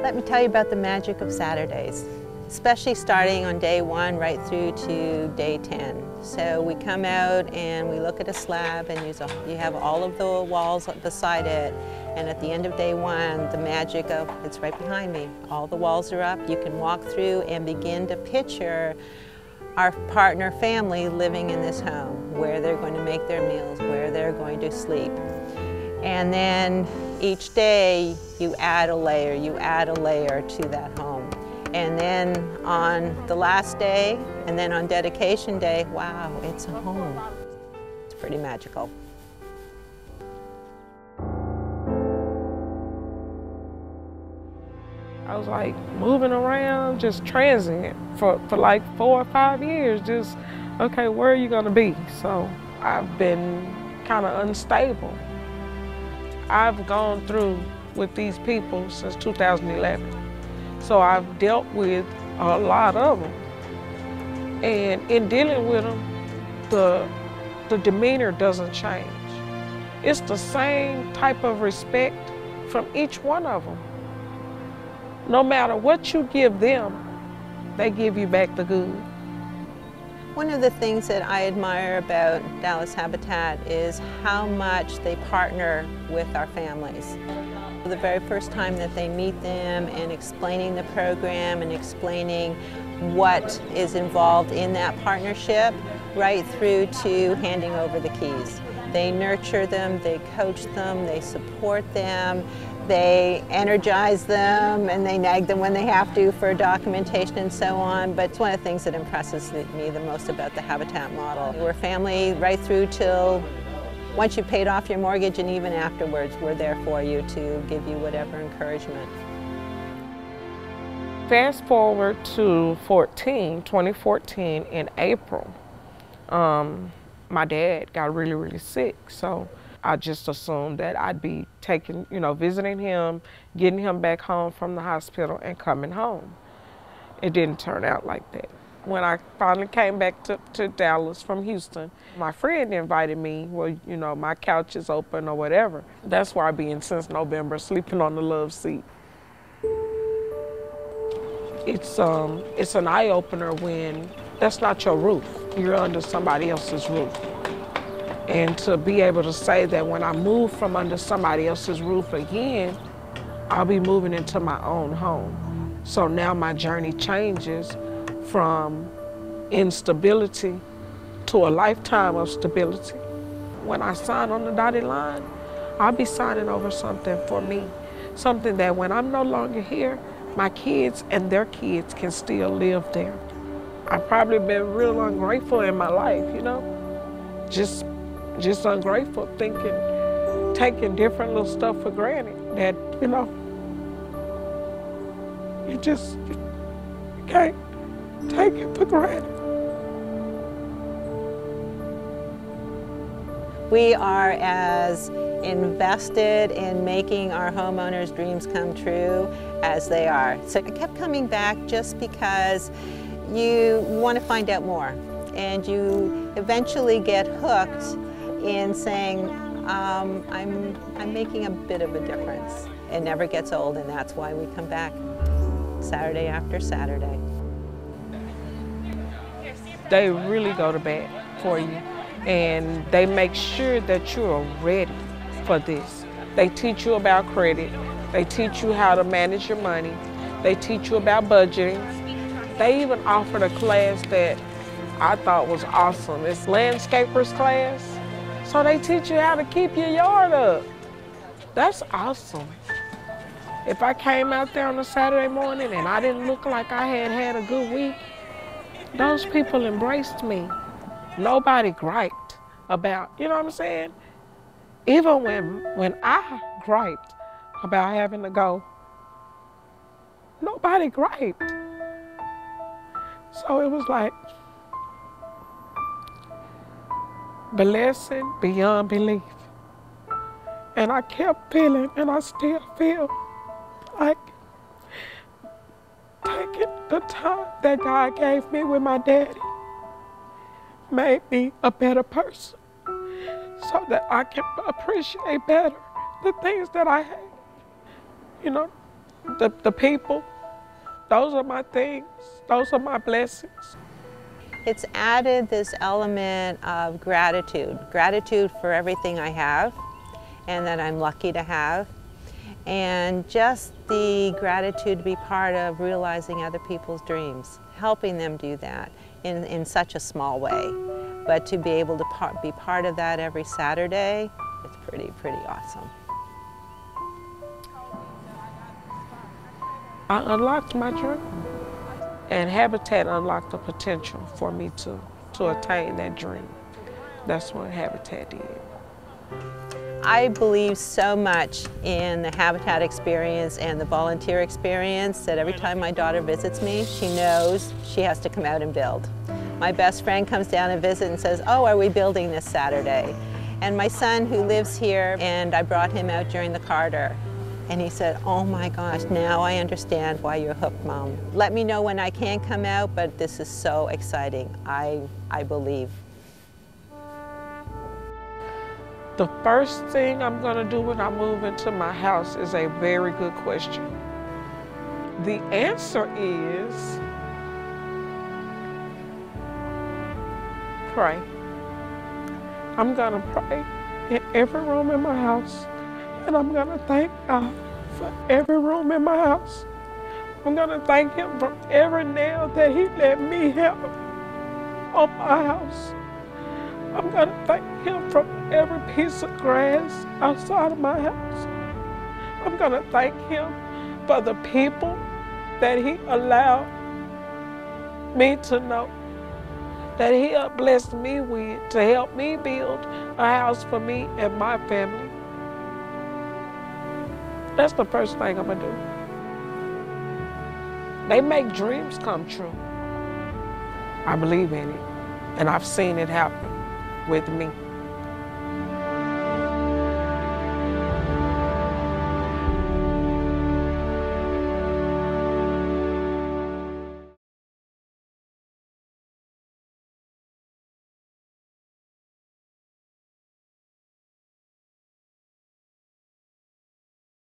Let me tell you about the magic of Saturdays, especially starting on day 1 right through to day 10. So we come out and we look at a slab, and you have all of the walls beside it. And at the end of day 1, the magic of, it's right behind me. All the walls are up. You can walk through and begin to picture our partner family living in this home, where they're going to make their meals, where they're going to sleep. And then each day you add a layer to that home. And then on the last day, and then on dedication day, wow, it's a home. It's pretty magical. I was like moving around, just transient for like 4 or 5 years, just, okay, where are you gonna be? So I've been kind of unstable. I've gone through with these people since 2011. So I've dealt with a lot of them. And in dealing with them, the demeanor doesn't change. It's the same type of respect from each one of them. No matter what you give them, they give you back the good. One of the things that I admire about Dallas Habitat is how much they partner with our families. The very first time that they meet them and explaining the program and explaining what is involved in that partnership, right through to handing over the keys. They nurture them, they coach them, they support them, they energize them, and they nag them when they have to for documentation and so on. But it's one of the things that impresses me the most about the Habitat model. We're family right through till once you've paid off your mortgage, and even afterwards, we're there for you to give you whatever encouragement. Fast forward to 2014 in April, my dad got really, really sick. So I just assumed that I'd be taking, visiting him, getting him back home from the hospital and coming home. It didn't turn out like that. When I finally came back to Dallas from Houston, my friend invited me, well, my couch is open or whatever. That's where I've been since November, sleeping on the love seat. It's an eye-opener when that's not your roof. You're under somebody else's roof. And to be able to say that when I move from under somebody else's roof again, I'll be moving into my own home. So now my journey changes from instability to a lifetime of stability. When I sign on the dotted line, I'll be signing over something for me. Something that when I'm no longer here, my kids and their kids can still live there. I've probably been real ungrateful in my life, just ungrateful, taking different little stuff for granted that, you can't take it for granted. We are as invested in making our homeowners' dreams come true as they are. So I kept coming back just because you want to find out more, and you eventually get hooked in saying, I'm making a bit of a difference. It never gets old, and that's why we come back Saturday after Saturday. They really go to bat for you, and they make sure that you are ready for this. They teach you about credit. They teach you how to manage your money. They teach you about budgeting. They even offered a class that I thought was awesome. It's landscapers class. So they teach you how to keep your yard up. That's awesome. If I came out there on a Saturday morning and I didn't look like I had had a good week, those people embraced me. Nobody griped about, you know what I'm saying? Even when I griped about having to go, nobody griped. So it was like blessing beyond belief. And I kept feeling, and I still feel like taking the time that God gave me with my daddy made me a better person so that I can appreciate better the things that I have. The people, those are my things. Those are my blessings. It's added this element of gratitude for everything I have and that I'm lucky to have, and just the gratitude to be part of realizing other people's dreams, helping them do that in such a small way. But to be able to be part of that every Saturday, it's pretty awesome. I unlocked my dream, and Habitat unlocked the potential for me to attain that dream. That's what Habitat did. I believe so much in the Habitat experience and the volunteer experience that every time my daughter visits me, she knows she has to come out and build. My best friend comes down and visits and says, "Oh, are we building this Saturday?" And my son, who lives here, and I brought him out during the Carter, and he said, "Oh my gosh, now I understand why you're hooked, Mom. Let me know when I can come out, but this is so exciting. I believe." The first thing I'm gonna do when I move into my house is a very good question. The answer is pray. I'm gonna pray in every room in my house, and I'm gonna thank God for every room in my house. I'm gonna thank Him for every nail that He let me have on my house. I'm gonna thank Him for every piece of grass outside of my house. I'm gonna thank Him for the people that He allowed me to know, that He blessed me with to help me build a house for me and my family. That's the first thing I'm gonna do. They make dreams come true. I believe in it, and I've seen it happen with me.